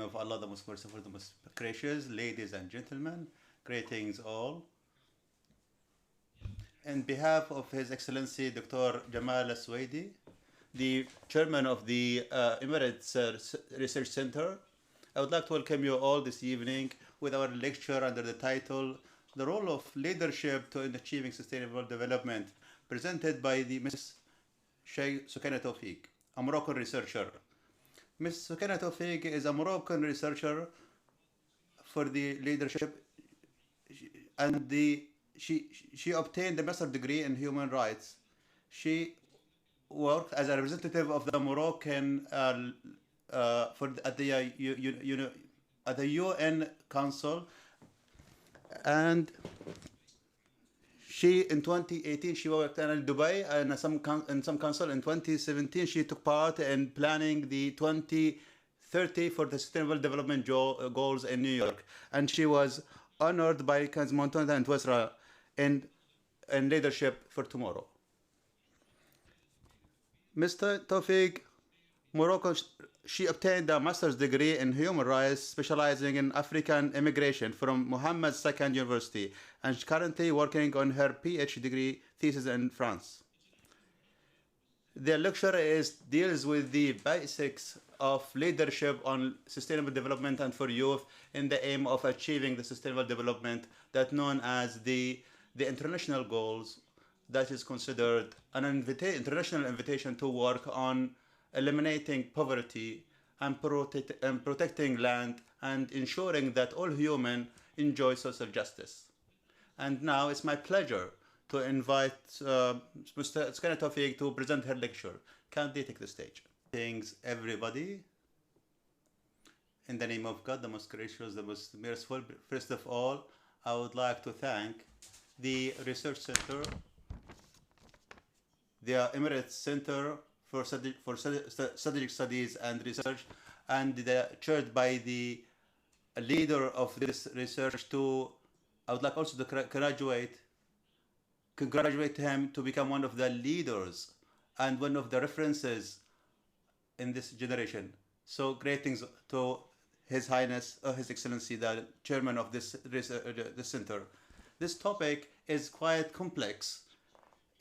of Allah, the most merciful, the most gracious, ladies and gentlemen, greetings all. On behalf of His Excellency Dr. Jamal Al-Suwaidi, the chairman of the Emirates Research Center, I would like to welcome you all this evening with our lecture under the title, The Role of Leadership in Achieving Sustainable Development, presented by the Ms. Soukaina Taoufik, a Moroccan researcher. Ms. Soukaina Taoufik is a Moroccan researcher for the leadership, and she obtained a master's degree in human rights. She worked as a representative of the Moroccan at the UN Council, and she in 2018 she worked in Dubai and in some council. In 2017 she took part in planning the 2030 for the Sustainable Development Goals in New York, and she was honored by Montana and Westra in Leadership for Tomorrow. Mr. Taoufik, Morocco, she obtained a master's degree in human rights, specializing in African immigration from Mohammed II University, and she's currently working on her PhD degree thesis in France. The lecture deals with the basics of leadership on sustainable development and for youth in the aim of achieving the sustainable development that known as the international goals, that is considered an international invitation to work on eliminating poverty and protecting land and ensuring that all humans enjoy social justice. And now it's my pleasure to invite Mr. Soukaina Taoufik to present her lecture. Can they take the stage? Thanks everybody. In the name of God, the most gracious, the most merciful, first of all, I would like to thank the Research Center, the Emirates Center for Strategic Studies and Research, and chaired by the leader of this research. I would like also to congratulate him to become one of the leaders and one of the references in this generation. So greetings to His Highness, His Excellency, the chairman of this center. This topic is quite complex.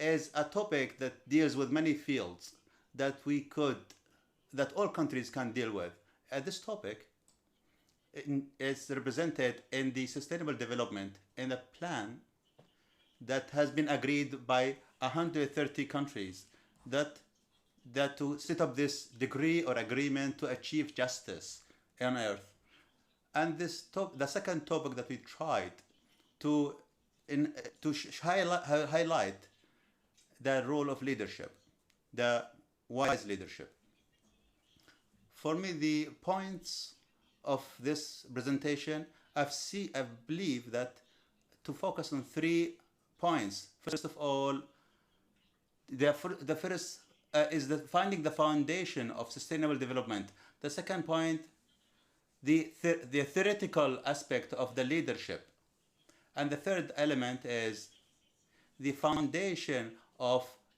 Is a topic that deals with many fields that all countries can deal with. This topic is represented in the sustainable development in a plan that has been agreed by 130 countries that to set up this degree or agreement to achieve justice on earth. And the second topic that we tried to highlight the role of leadership, the wise leadership. For me, the points of this presentation, I believe that to focus on 3 points. First of all, the first is finding the foundation of sustainable development. The second point, the theoretical aspect of the leadership. And the third element is the foundation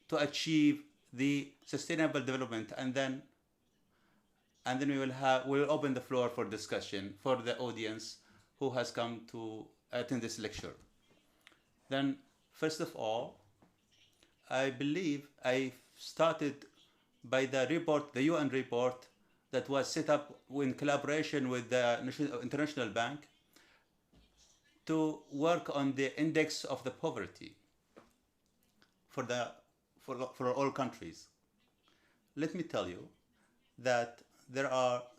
to achieve the sustainable development, and then we'll open the floor for discussion for the audience who has come to attend this lecture. Then, first of all, I believe I started by the UN report that was set up in collaboration with the International Bank to work on the index of the poverty for all countries. Let me tell you that there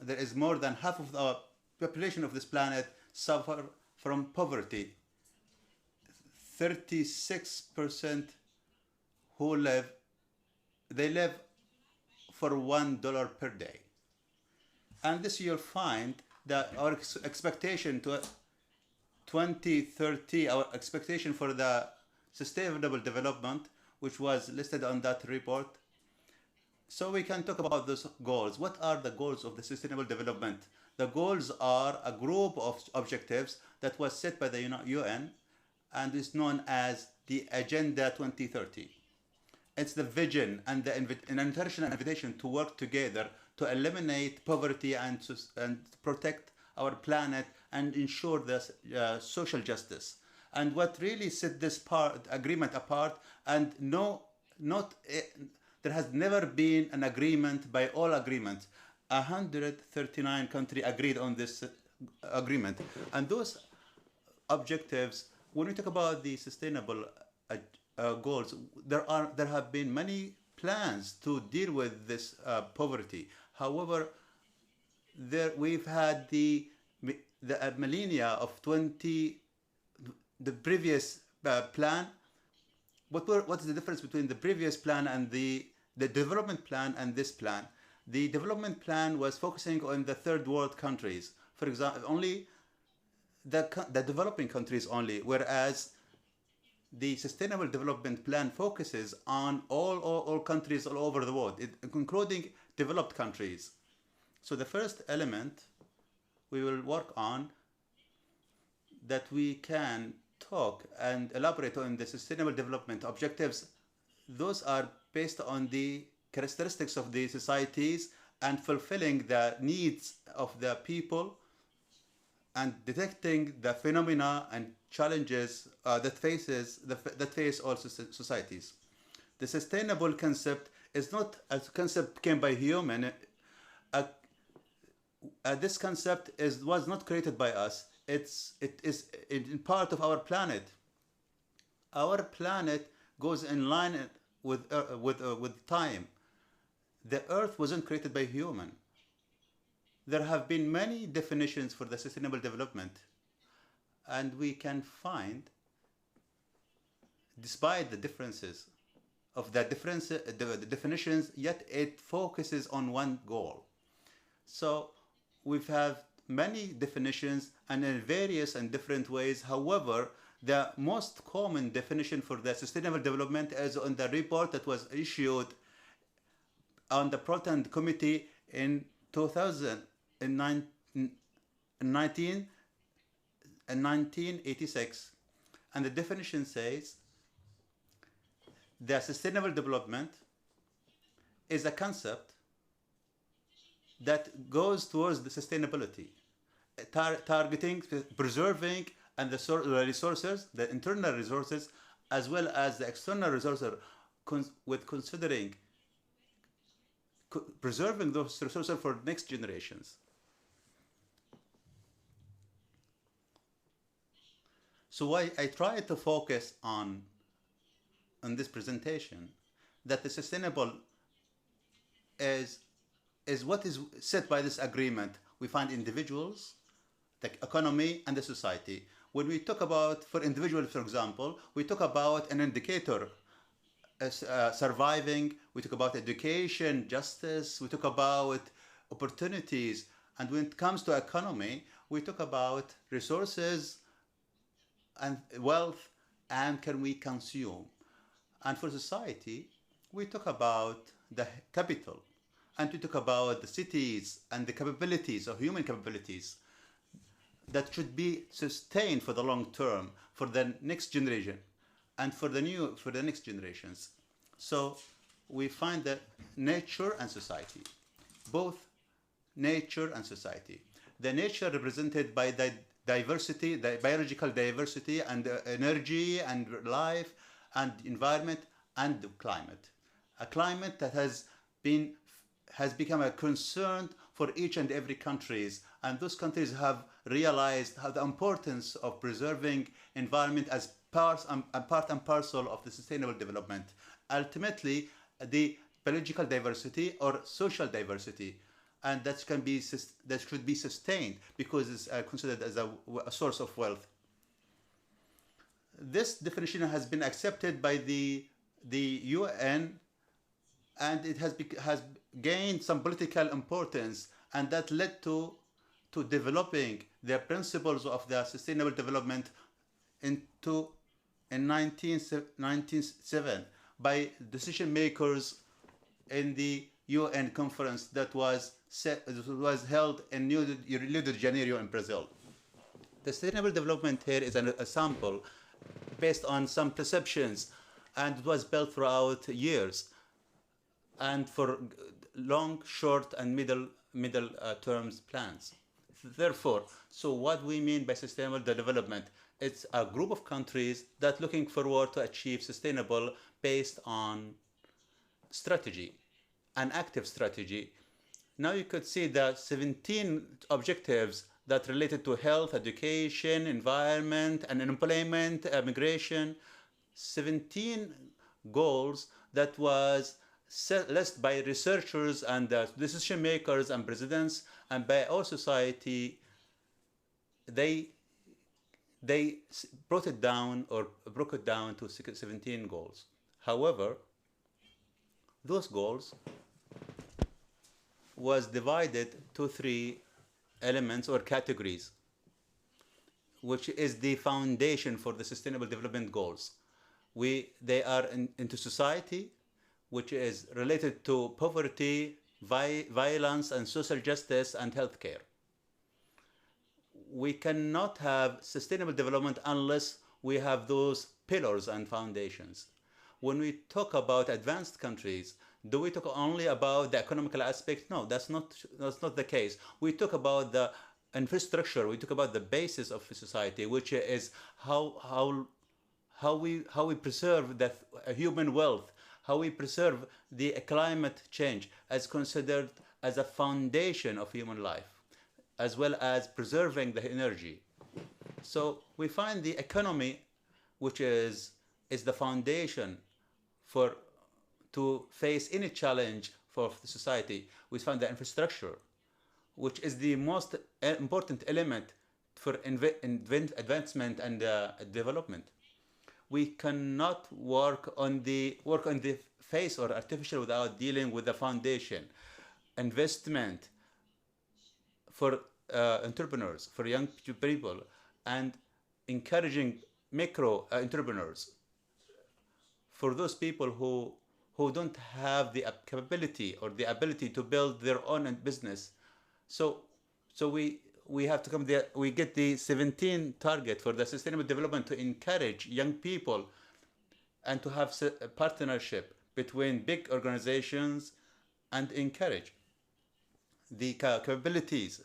is more than half of the population of this planet suffer from poverty. 36% they live for $1 per day. And this you'll find that our expectation to 2030, our expectation for the sustainable development, which was listed on that report. So we can talk about those goals. What are the goals of the sustainable development? The goals are a group of objectives that was set by the UN and is known as the Agenda 2030. It's the vision and an international invitation to work together to eliminate poverty and protect our planet and ensure the social justice. And what really set this agreement apart, and there has never been an agreement by all agreements. 139 countries agreed on this agreement, and those objectives. When we talk about the sustainable goals, there have been many plans to deal with this poverty. However, we've had the millennia of the previous plan. What's the difference between the previous plan and the development plan and this plan? The development plan was focusing on the third world countries, for example, only the developing countries only, whereas the Sustainable Development Plan focuses on all countries all over the world, including developed countries. So the first element we will work on, that we can talk and elaborate on the Sustainable Development objectives, those are based on the characteristics of the societies and fulfilling the needs of the people and detecting the phenomena and challenges that face all societies. The sustainable concept is not a concept came by human. This concept was not created by us. It is in part of our planet. Our planet goes in line with time. The Earth wasn't created by human. There have been many definitions for the sustainable development, and we can find, despite the differences of the definitions, yet it focuses on one goal. So we have many definitions and in various and different ways. However, the most common definition for the sustainable development is on the report that was issued on the Proton Committee in 1986. And the definition says the sustainable development is a concept that goes towards the sustainability, targeting, preserving, and the resources, the internal resources, as well as the external resources, with considering preserving those resources for next generations. So I tried to focus on this presentation that the sustainable is what is set by this agreement. We find individuals, the economy, and the society. When we talk about, for individuals, for example, we talk about an indicator, surviving, we talk about education, justice, we talk about opportunities. And when it comes to economy, we talk about resources and wealth, and can we consume. And for society, we talk about the capital, and we talk about the cities and the capabilities of human capabilities that should be sustained for the long term, for the next generation, and for the next generations. So we find that nature and society, both nature and society. The nature represented by the diversity, the biological diversity, and energy and life and environment, and the climate. A climate that has become a concern for each and every countries, and those countries have realized how the importance of preserving environment as part and parcel of the sustainable development. Ultimately, the biological diversity or social diversity, and that should be sustained because it's considered as a source of wealth. This definition has been accepted by the UN, and it has gained some political importance, and that led to developing the principles of the sustainable development in 1997 by decision makers in the UN conference that was held in Rio de Janeiro in Brazil. The sustainable development here is a sample based on some perceptions, and it was built throughout years. And for long, short, and middle terms plans. Therefore, so what we mean by sustainable development, it's a group of countries that looking forward to achieve sustainable based on strategy, an active strategy. Now you could see the 17 objectives that related to health, education, environment, and employment, migration. 17 goals that was set by researchers and decision makers and presidents and by our society. They brought it down or broke it down to 17 goals. However, those goals was divided to 3 elements or categories, which is the foundation for the sustainable development goals. They are into society, which is related to poverty, violence, and social justice and healthcare. We cannot have sustainable development unless we have those pillars and foundations. When we talk about advanced countries, do we talk only about the economical aspect? No, that's not the case. We talk about the infrastructure. We talk about the basis of society, which is how we preserve the human wealth, how we preserve the climate change as considered as a foundation of human life, as well as preserving the energy. So we find the economy, which is the foundation to face any challenge for the society. We find the infrastructure, which is the most important element for advancement and development. We cannot work on the face or artificial without dealing with the foundation. Investment for entrepreneurs, for young people, and encouraging micro entrepreneurs for those people who don't have the capability or the ability to build their own business. So we have to come there. We get the 17 target for the sustainable development to encourage young people and to have a partnership between big organizations and encourage the capabilities,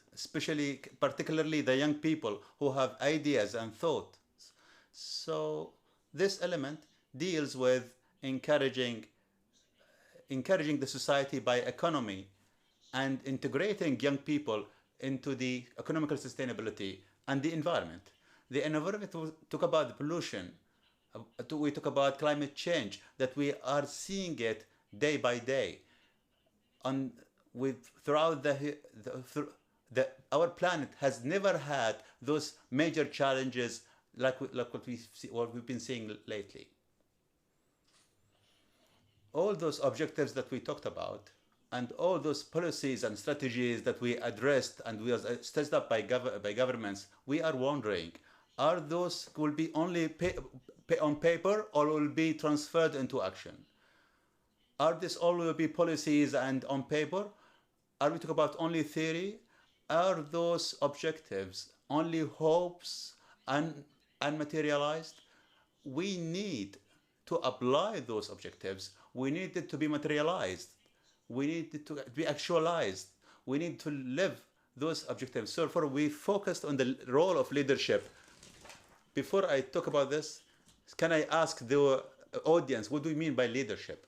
particularly the young people who have ideas and thoughts. So this element deals with encouraging the society by economy and integrating young people into the economical sustainability and the environment. The environment, we talk about pollution, we talk about climate change, that we are seeing it day by day. Throughout our planet has never had those major challenges like what we've been seeing lately. All those objectives that we talked about and all those policies and strategies that we addressed and we are set up by governments, we are wondering, are those will be only on paper or will be transferred into action? Are this all will be policies and on paper? Are we talking about only theory? Are those objectives only hopes and unmaterialized? We need to apply those objectives. We need it to be materialized. We need it to be actualized. We need to live those objectives. So therefore, we focused on the role of leadership. Before I talk about this, can I ask the audience, what do we mean by leadership?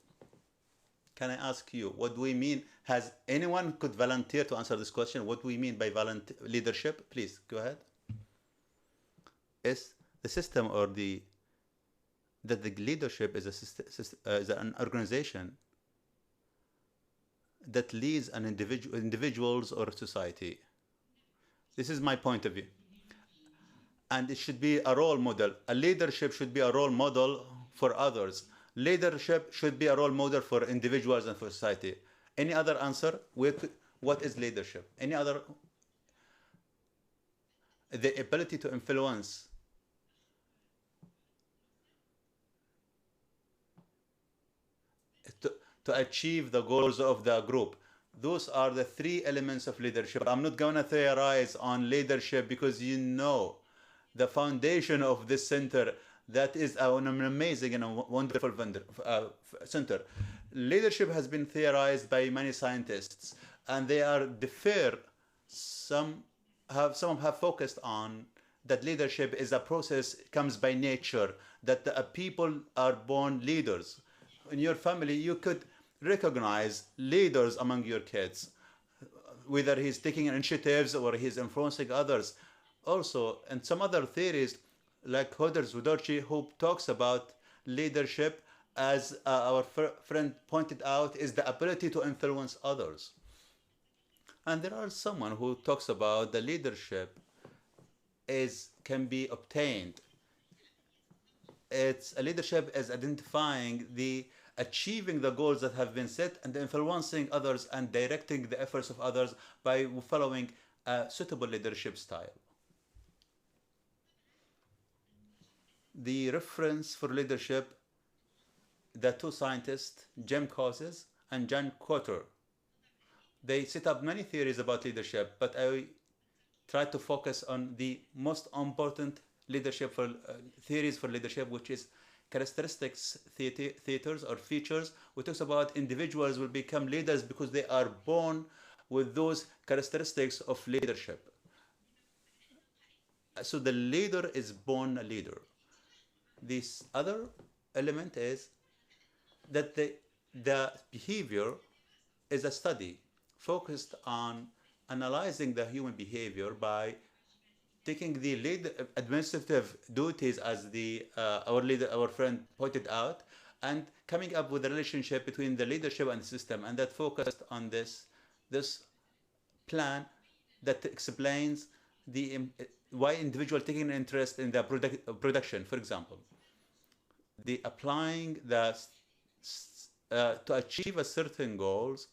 Can I ask you, what do we mean? Has anyone could volunteer to answer this question? What do we mean by leadership? Please, go ahead. Is the system or the leadership is an organization that leads an individuals or society. This is my point of view. And it should be a role model. A leadership should be a role model for others. Leadership should be a role model for individuals and for society. Any other answer? What is leadership? Any other? The ability to influence. To achieve the goals of the group. Those are the 3 elements of leadership. I'm not going to theorize on leadership because you know the foundation of this center, That is an amazing and a wonderful center. Leadership has been theorized by many scientists, and they are differ. Some have focused on that leadership is a process comes by nature, that the people are born leaders. In your family, you could recognize leaders among your kids, whether he's taking initiatives or he's influencing others. Also, and some other theories, like Hodder Zudorchi, who talks about leadership as our friend pointed out, is the ability to influence others. And there are someone who talks about the leadership is can be obtained. It's a leadership as identifying the achieving the goals that have been set and influencing others and directing the efforts of others by following a suitable leadership style. The reference for leadership, the two scientists, Jim Causes and John Cotter, they set up many theories about leadership, but I try to focus on the most important leadership for theories for leadership, which is characteristics theaters or features. We talk about individuals will become leaders because they are born with those characteristics of leadership. So the leader is born a leader. This other element is that the behavior is a study focused on analyzing the human behavior by taking the lead administrative duties as the our friend pointed out, and coming up with a relationship between the leadership and the system, and that focused on this plan that explains the why individual taking an interest in the production, for example, the applying the to achieve a certain goals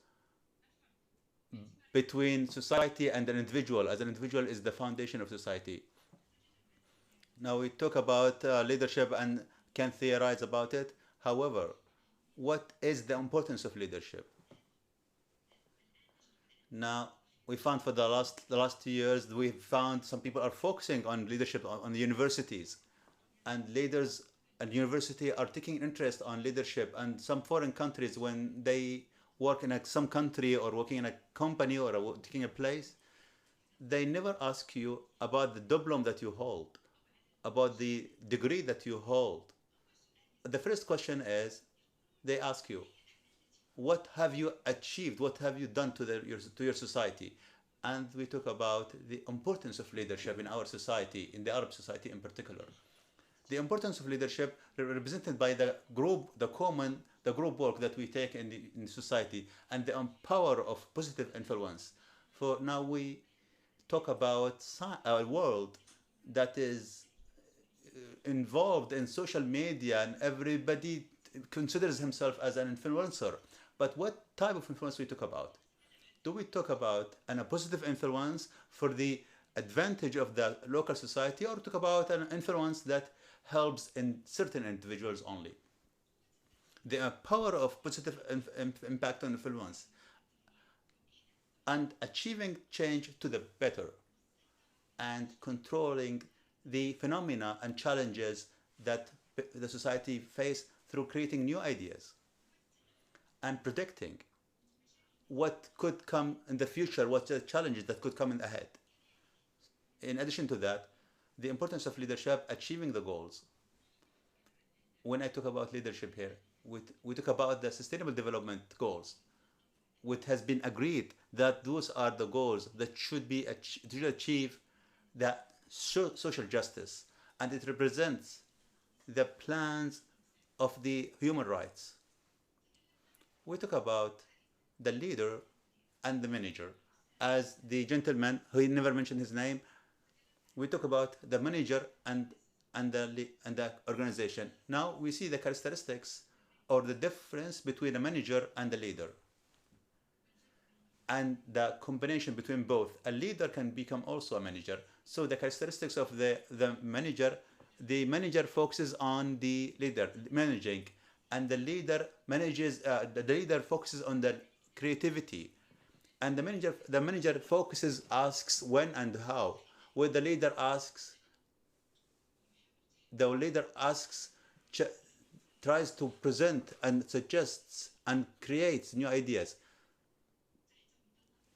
between society and an individual, as an individual is the foundation of society. Now we talk about leadership and can theorize about it. However, what is the importance of leadership? Now we found for the last 2 years, we found some people are focusing on leadership on the universities, and leaders at university are taking interest on leadership. And some foreign countries, when they work in some country or working in a company or taking a place, they never ask you about the diploma that you hold, about the degree that you hold. The first question is, they ask you, what have you achieved? What have you done to your society? And we talk about the importance of leadership in our society, in the Arab society in particular. The importance of leadership represented by the group, the group work that we take in society, and the power of positive influence. For now, we talk about a world that is involved in social media, and everybody considers himself as an influencer. But what type of influence we talk about? Do we talk about a positive influence for the advantage of the local society, or talk about an influence that helps in certain individuals only? The power of positive impact on influence and achieving change to the better, and controlling the phenomena and challenges that the society face through creating new ideas and predicting what could come in the future, what the challenges that could come in ahead. In addition to that, the importance of leadership, achieving the goals. When I talk about leadership here, we talk about the sustainable development goals, which has been agreed that those are the goals that should achieve the social justice, and it represents the plans of the human rights. We talk about the leader and the manager. As the gentleman who never mentioned his name, we talk about the manager and the organization. Now we see the characteristics or the difference between a manager and a leader, and the combination between both. A leader can become also a manager. So the characteristics of the manager focuses on the leader managing, and the leader manages. The leader focuses on the creativity, and the manager asks when and how. Where the leader asks the leader asks, tries to present and suggests and creates new ideas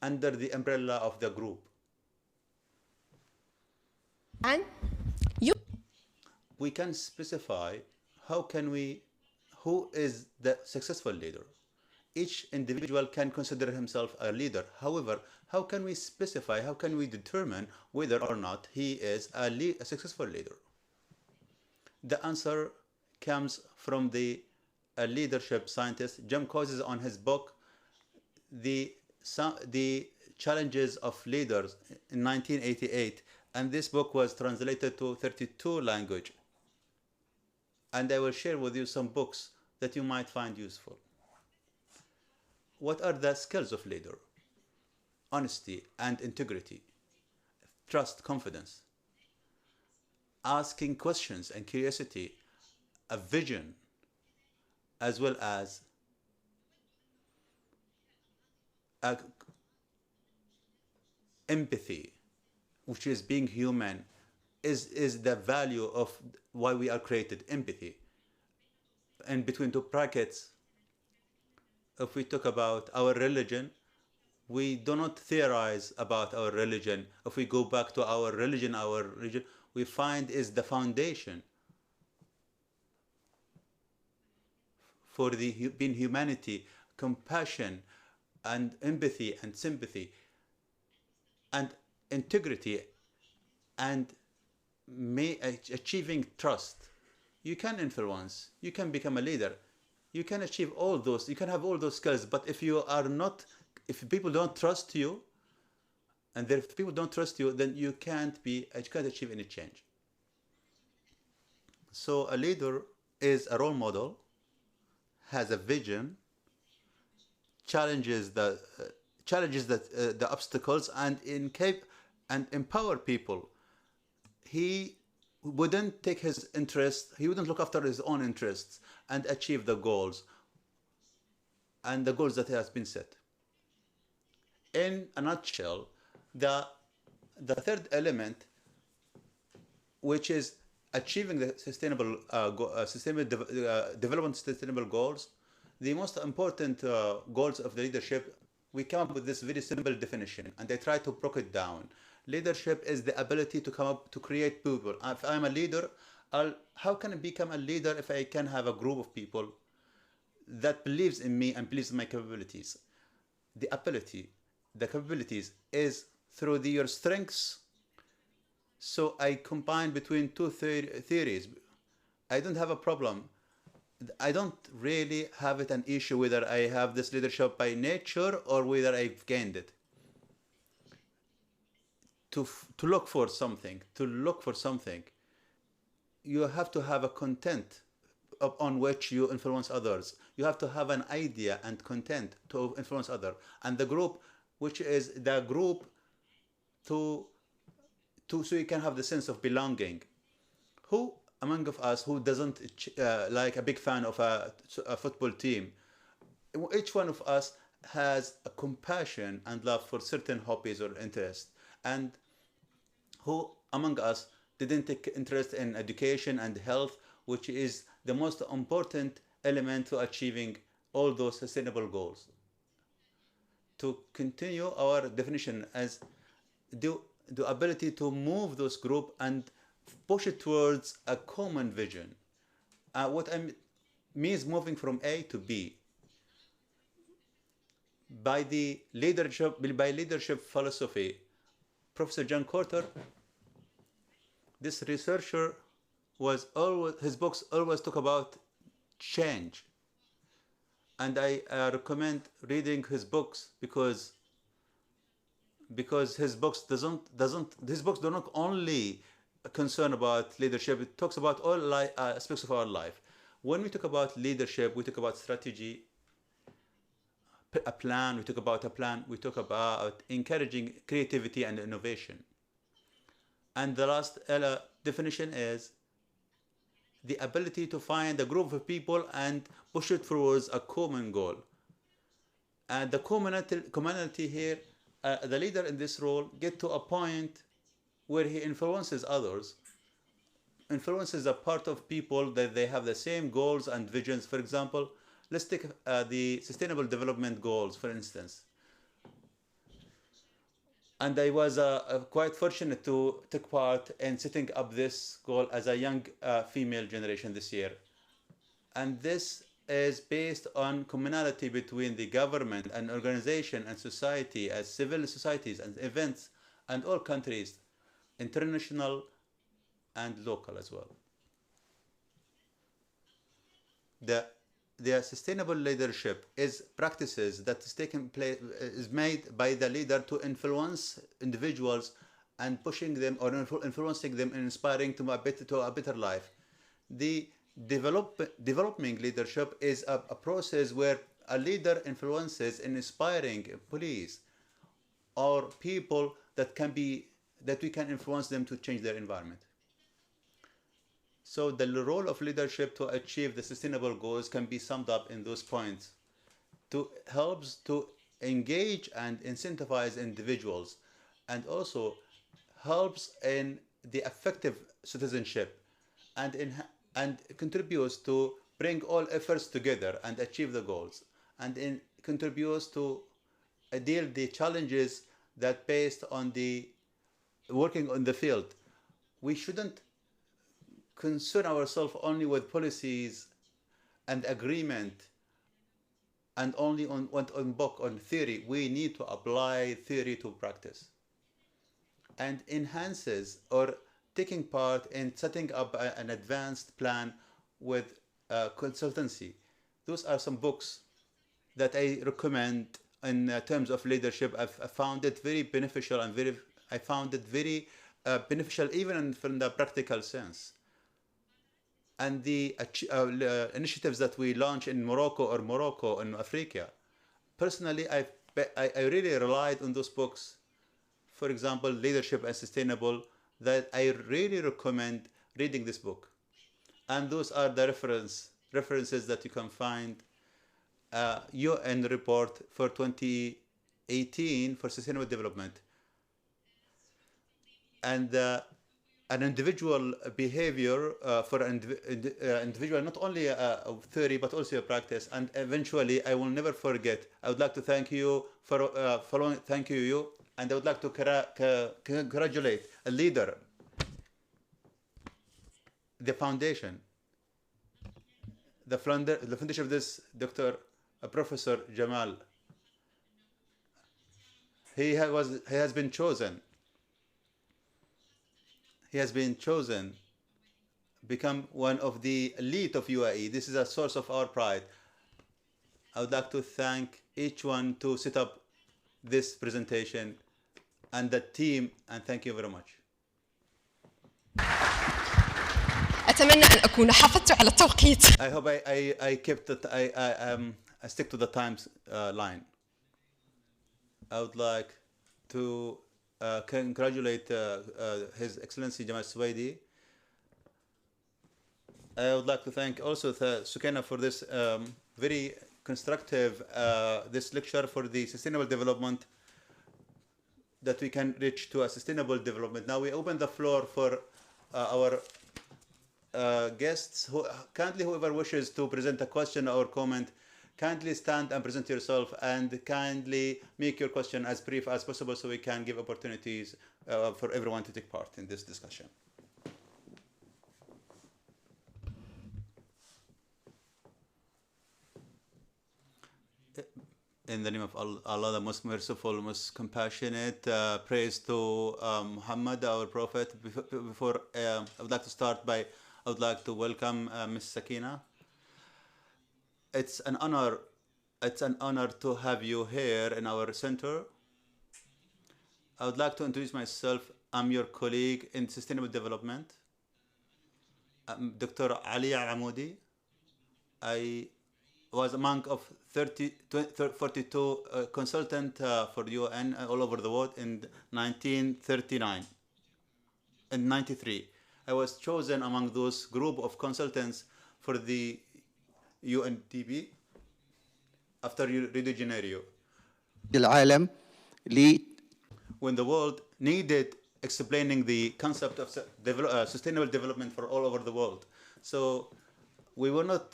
under the umbrella of the group. And you We can specify who is the successful leader. Each individual can consider himself a leader. However, how can we specify, how can we determine whether or not he is a successful leader? The answer comes from the leadership scientist Jim Cousins on his book, the Challenges of Leaders in 1988, and this book was translated to 32 languages. And I will share with you some books that you might find useful. What are the skills of leader? Honesty and integrity, trust, confidence, asking questions and curiosity, a vision, as well as empathy, which is being human, is the value of why we are created, empathy. And between two brackets, if we talk about our religion, we do not theorize about our religion. If we go back to our religion, we find is the foundation for the being humanity, compassion and empathy and sympathy and integrity and achieving trust. You can influence, you can become a leader, you can achieve all those, you can have all those skills, but if if people don't trust you, and if people don't trust you, then you can't achieve any change. So a leader is a role model, has a vision, challenges the obstacles, and empower people. He wouldn't take his interest, he wouldn't look after his own interests and achieve the goals that has been set. In a nutshell, the third element, which is achieving the sustainable development sustainable goals, the most important goals of the leadership, we come up with this very simple definition, and I try to break it down. Leadership is the ability to create people. If I'm a leader, how can I become a leader if I can have a group of people that believes in me and believes in my capabilities? The capabilities is through your strengths. So I combine between two theories. I don't have a problem. I don't really have an issue whether I have this leadership by nature or whether I've gained it. To look for something, you have to have a content on which you influence others. You have to have an idea and content to influence others. And the group, which is the group so you can have the sense of belonging. Who among of us who doesn't like a big fan of a football team? Each one of us has a compassion and love for certain hobbies or interests. And who among us didn't take interest in education and health, which is the most important element to achieving all those sustainable goals? To continue our definition as the ability to move those groups and push it towards a common vision. What I means moving from A to B. By leadership philosophy, Professor John Carter, this researcher his books always talk about change. And I recommend reading his books because his books do not only concern about leadership, it talks about all aspects of our life. When we talk about leadership, we talk about strategy, we talk about encouraging creativity and innovation. And the last definition is the ability to find a group of people and push it towards a common goal. And the commonality here, the leader in this role get to a point where he influences others influences a part of people that they have the same goals and visions. For example, let's take the Sustainable Development Goals, for instance. And I was quite fortunate to take part in setting up this goal as a young female generation this year. And this is based on commonality between the government and organization and society as civil societies and events and all countries, international and local as well. The sustainable leadership is practices that is taken place is made by the leader to influence individuals and pushing them or influencing them and inspiring to a better life. The developing leadership is a process where a leader influences and inspiring police or people that we can influence them to change their environment. So the role of leadership to achieve the sustainable goals can be summed up in those points. To helps to engage and incentivize individuals, and also helps in the effective citizenship, and contributes to bring all efforts together and achieve the goals, and contributes to deal the challenges that based on the working on the field. We shouldn't concern ourselves only with policies and agreement and only on book on theory. We need to apply theory to practice, and enhances or taking part in setting up an advanced plan with consultancy. Those are some books that I recommend in terms of leadership. I found it very beneficial and I found it very beneficial even from the practical sense. And the initiatives that we launch in Morocco in Africa, personally, I really relied on those books. For example, Leadership and Sustainable, that I really recommend reading this book. And those are the references that you can find. UN report for 2018 for sustainable development. And an individual behavior for an individual, not only a theory but also a practice. And eventually, I will never forget. I would like to thank you for following. Thank you, and I would like to congratulate a leader, the foundation, the foundation of this Dr. Professor Jamal. He has been chosen. He has been chosen, become one of the elite of UAE. This is a source of our pride. I would like to thank each one to set up this presentation and the team, and thank you very much. أتمنى أن أكون حافظت على التوقيت. I hope I kept it. I stick to the times line. I would like to congratulate His Excellency Jamal Suwaidi. I would like to thank also Soukaina for this very constructive this lecture for the sustainable development, that we can reach to a sustainable development. Now we open the floor for our guests. Whoever wishes to present a question or comment, kindly stand and present yourself, and kindly make your question as brief as possible so we can give opportunities for everyone to take part in this discussion. In the name of Allah, the most merciful, most compassionate, praise to Muhammad, our Prophet. Before I would like to start by, I would like to welcome Ms. Sakina. It's an honor to have you here in our center. I would like to introduce myself. I'm your colleague in sustainable development. I'm Dr. Ali RA Moody. I was among of 42 consultant for UN all over the world in 1939 and 93. I was chosen among those group of consultants for the UNDP after Rio de Janeiro, العالم when the world needed explaining the concept of sustainable development for all over the world. So we were not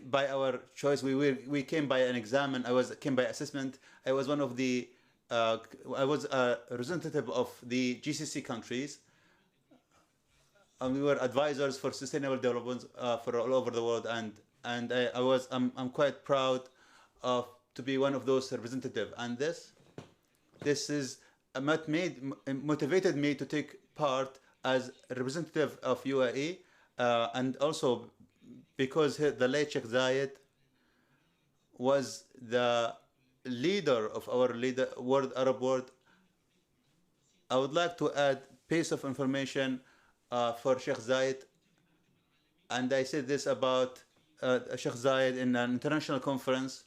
by our choice. We came by an exam, and came by assessment. I was one of the I was a representative of the GCC countries, and we were advisors for sustainable development for all over the world. And I'm quite proud of to be one of those representative. And this is motivated me to take part as a representative of UAE, and also because the late Sheikh Zayed was the leader of our Arab world. I would like to add piece of information for Sheikh Zayed, and I said this about Sheikh Zayed in an international conference.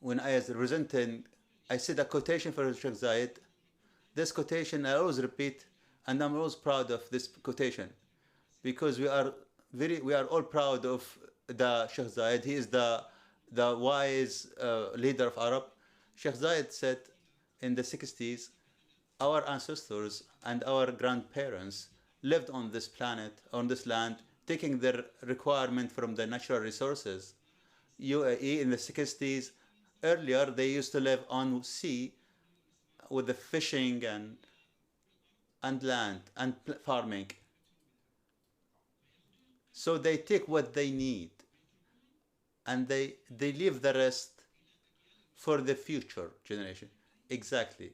When I was representing, I said a quotation for Sheikh Zayed. This quotation I always repeat, and I'm always proud of this quotation, because we are all proud of the Sheikh Zayed. He is the wise leader of Arab. Sheikh Zayed said in the 60s, our ancestors and our grandparents lived on this planet, on this land, taking their requirement from the natural resources. UAE in the 60s, earlier they used to live on sea with the fishing and land and farming. So they take what they need, and they leave the rest for the future generation. Exactly.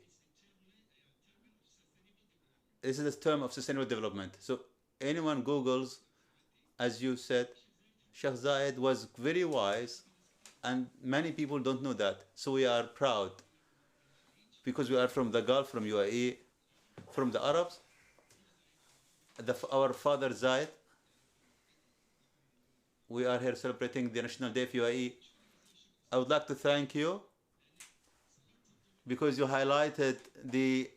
This is the term of sustainable development. So anyone Googles, as you said, Sheikh Zayed was very wise, and many people don't know that. So we are proud, because we are from the Gulf, from UAE, from the Arabs. Our father Zayed, we are here celebrating the National Day of UAE. I would like to thank you, because you highlighted the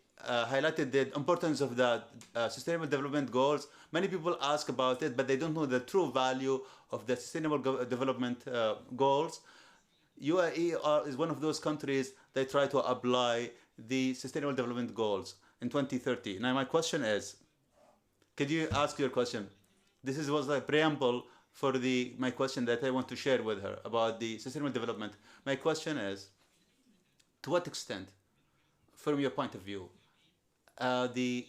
importance of the Sustainable Development Goals. Many people ask about it, but they don't know the true value of the Sustainable Development Goals. UAE is one of those countries that try to apply the Sustainable Development Goals in 2030. Now my question is, could you ask your question? This was a preamble for my question that I want to share with her about the sustainable development. My question is, to what extent, from your point of view, the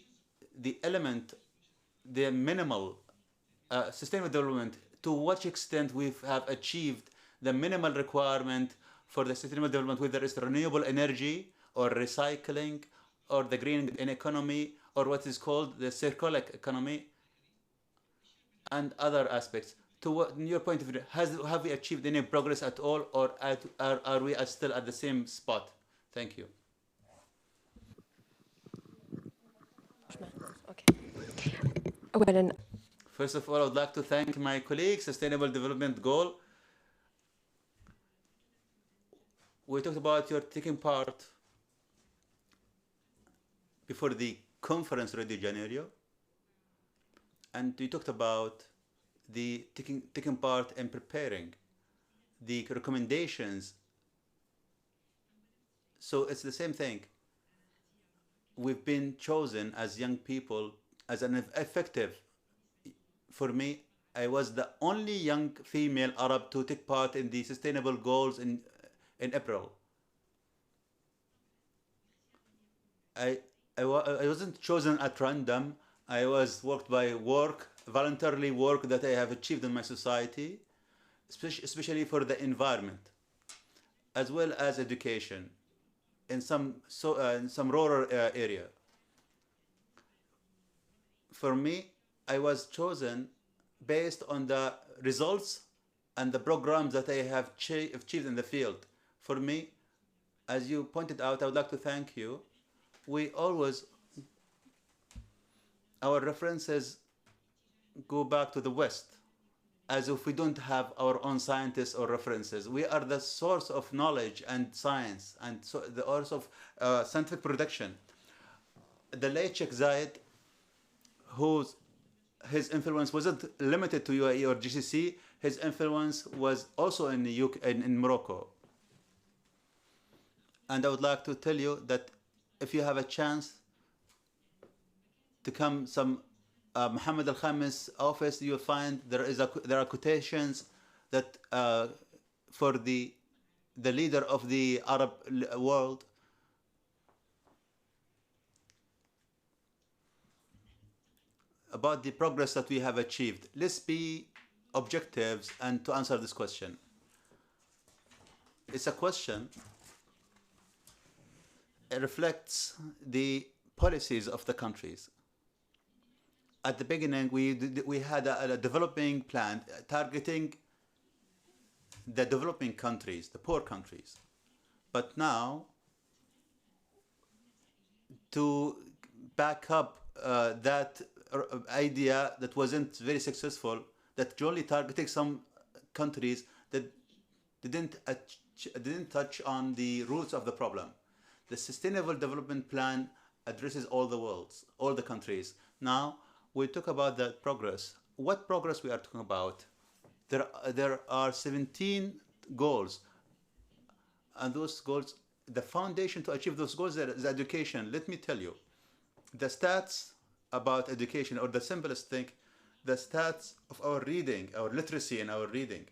minimal sustainable development, to what extent we have achieved the minimal requirement for the sustainable development, whether it's renewable energy or recycling or the green economy or what is called the circular economy and other aspects. In your point of view, have we achieved any progress at all, or are we still at the same spot? Thank you. First of all, I would like to thank my colleague, Sustainable Development Goal. We talked about your taking part before the conference Rio de Janeiro, and we talked about the taking part in preparing the recommendations. So it's the same thing. We've been chosen as young people as an effective. For me, I was the only young female Arab to take part in the sustainable goals in April. I wasn't chosen at random. I was worked by voluntarily work that I have achieved in my society, especially for the environment, as well as education in some rural area. For me, I was chosen based on the results and the programs that I have achieved in the field. For me, as you pointed out, I would like to thank you. Our references go back to the West, as if we don't have our own scientists or references. We are the source of knowledge and science, and so the source of scientific production. The late Sheikh Zayed, his influence wasn't limited to UAE or GCC. His influence was also in the UK, in Morocco. And I would like to tell you that if you have a chance to come some Muhammad al-Khamis office, you'll find there are quotations that for the leader of the Arab world. About the progress that we have achieved. Let's be objectives and to answer this question. It's a question. It reflects the policies of the countries. At the beginning, we had a developing plan targeting the developing countries, the poor countries. But now, to back up that idea that wasn't very successful, that only targeting some countries that didn't touch on the roots of the problem. The Sustainable Development Plan addresses all the countries. Now we talk about that progress. What progress we are talking about? There are 17 goals, and those goals, the foundation to achieve those goals is education. Let me tell you, the stats about education, or the simplest thing, the stats of our reading, our literacy in our reading,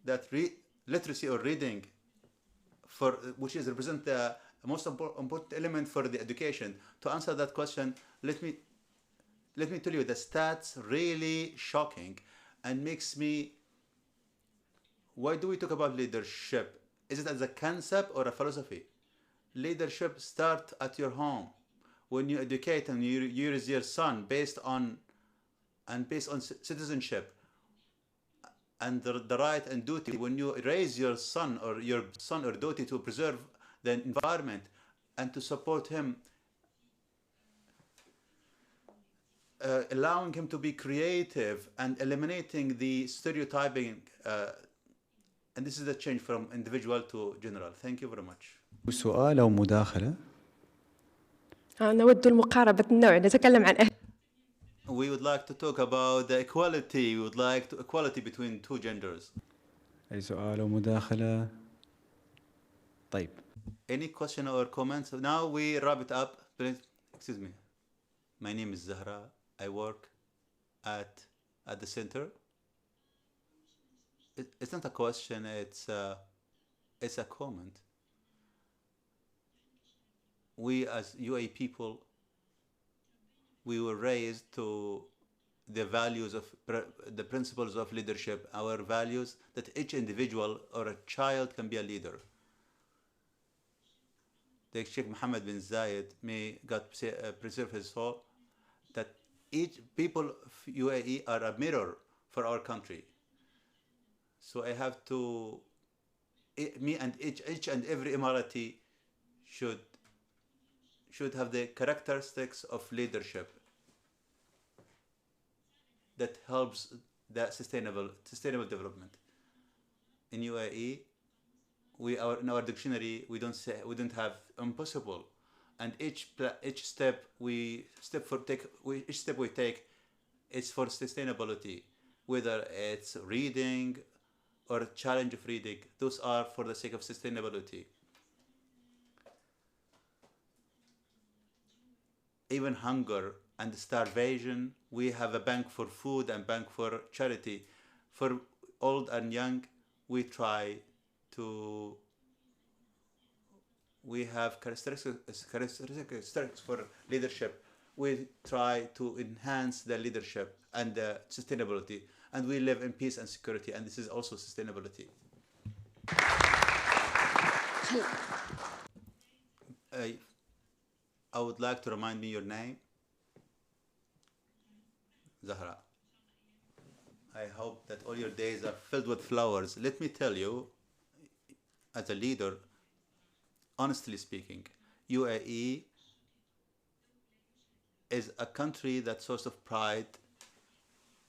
that literacy or reading, which is represent the most important element for the education. To answer that question, let me tell you, the stats really shocking and makes me. Why do we talk about leadership? Is it as a concept or a philosophy? Leadership starts at your home. When you educate and you raise your son based on citizenship and the right and duty, when you raise your son or daughter to preserve the environment and to support him, allowing him to be creative and eliminating the stereotyping, and this is the change from individual to general. Thank you very much. سؤال أو مداخلة. نود المقاربة النوع، نتكلم عن We would like to talk about the equality. We would like equality between two genders. أي سؤال أو مداخلة؟ طيب. Any question or comments? Now we wrap it up. Please, excuse me. My name is Zahra. I work at the center. It's not a question. It's a comment. We as UAE people, we were raised to the values of the principles of leadership, our values that each individual or a child can be a leader. The Sheikh Mohammed bin Zayed, may God preserve his soul, that each people of UAE are a mirror for our country. So I have to, me and each and every Emirati should have the characteristics of leadership that helps the sustainable development. In UAE, in our dictionary we don't have impossible, and each step we take is for sustainability, whether it's reading or challenge of reading. Those are for the sake of sustainability. Even hunger and starvation, we have a bank for food and bank for charity. For old and young, we have characteristics for leadership. We try to enhance the leadership and the sustainability, and we live in peace and security, and this is also sustainability. I would like to remind me your name. Zahra. I hope that all your days are filled with flowers. Let me tell you, as a leader, honestly speaking, UAE is a country that's source of pride.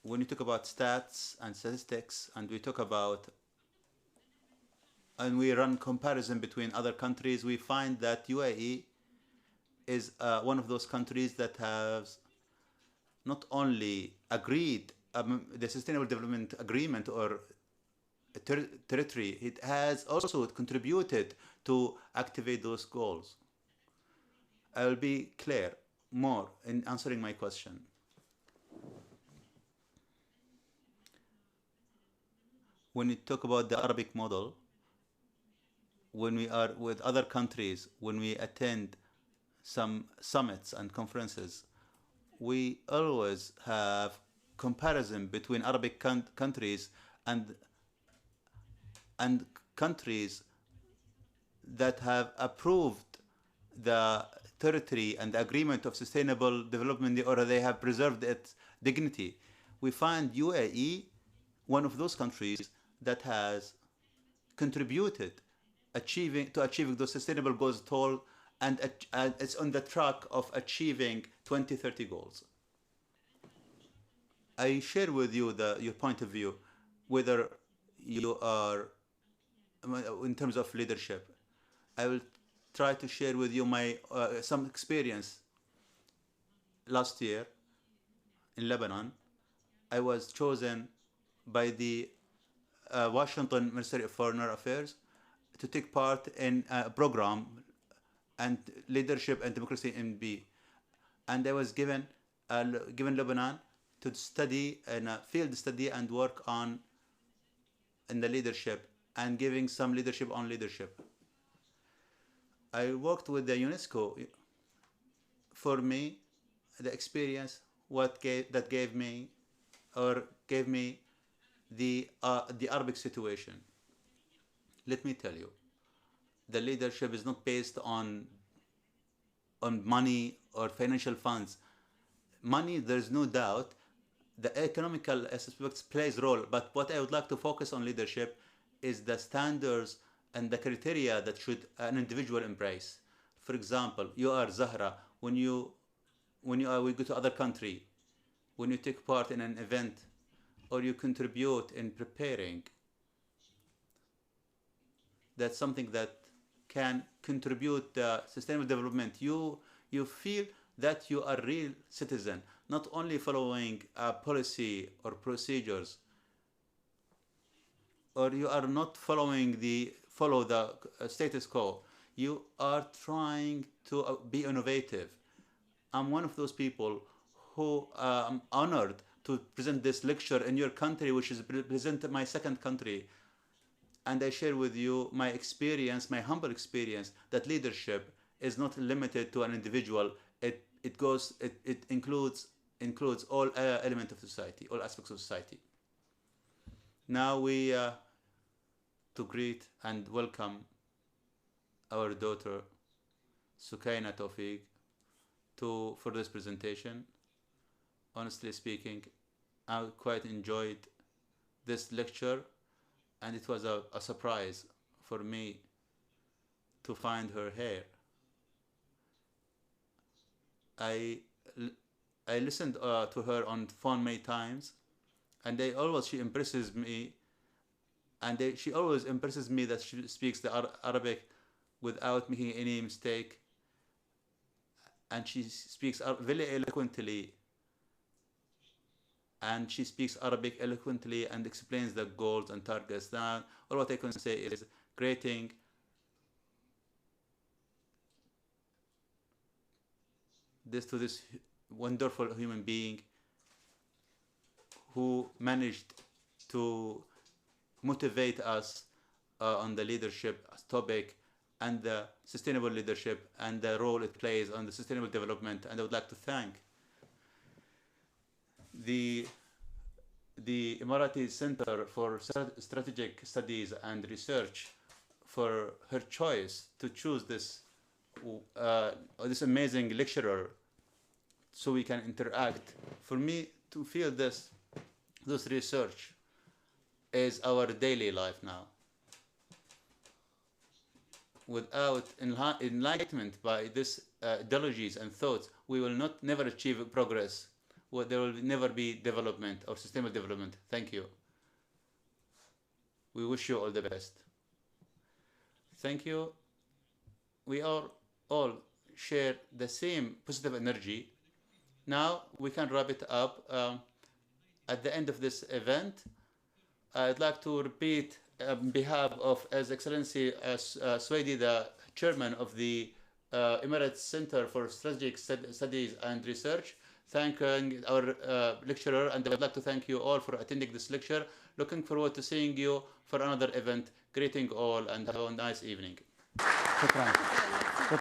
When you talk about stats and statistics, and we talk about, and we run comparison between other countries, we find that UAE is one of those countries that has not only agreed the Sustainable Development Agreement or territory, it has also contributed to activate those goals. I will be clear more in answering my question. When you talk about the Arabic model, when we are with other countries, when we attend some summits and conferences, we always have comparison between Arabic countries and and countries that have approved the territory and the agreement of sustainable development, or they have preserved its dignity. We find UAE one of those countries that has contributed achieving those sustainable goals told, and it's on the track of achieving 2030 goals. I share with you your point of view, whether you are in terms of leadership. I will try to share with you my some experience. Last year in Lebanon, I was chosen by the Washington Ministry of Foreign Affairs to take part in a program and leadership and democracy in B, and I was given Lebanon to study in a field study and work on in the leadership and giving some leadership on leadership. I worked with the UNESCO. For me, the experience gave me the Arabic situation. Let me tell you, the leadership is not based on money or financial funds. Money, there's no doubt, the economical aspects plays role, but what I would like to focus on leadership is the standards and the criteria that should an individual embrace. For example, you are Zahra, when we go to other country, when you take part in an event or you contribute in preparing, that's something that can contribute to sustainable development. You feel that you are a real citizen, not only following a policy or procedures, or you are not follow the status quo. You are trying to be innovative. I'm one of those people who I'm honored to present this lecture in your country, which is present my second country. And I share with you my experience, my humble experience, that leadership is not limited to an individual. It includes all elements of society, all aspects of society. Now we to greet and welcome our daughter Soukaina Taoufik for this presentation. Honestly speaking, I quite enjoyed this lecture, and it was a surprise for me to find her here. I listened to her on phone many times, and she impresses me, and she always impresses me that she speaks the Arabic without making any mistake, and she speaks very eloquently, and she speaks Arabic eloquently and explains the goals and targets. Now, all what I can say is greeting this wonderful human being who managed to motivate us on the leadership topic and the sustainable leadership and the role it plays on the sustainable development. And I would like to thank the Emirati Center for Strategic Studies and Research for her choice to choose this amazing lecturer so we can interact. For me to feel this research is our daily life now. Without enlightenment by these ideologies and thoughts, we will never achieve progress. There will never be development or sustainable development. Thank you. We wish you all the best. Thank you. We all share the same positive energy. Now we can wrap it up. At the end of this event, I'd like to repeat on behalf of His Excellency Swedi, the chairman of the Emirates Center for Strategic Studies and Research, thanking our lecturer, and I would like to thank you all for attending this lecture. Looking forward to seeing you for another event. Greeting all and have a nice evening. شكرا.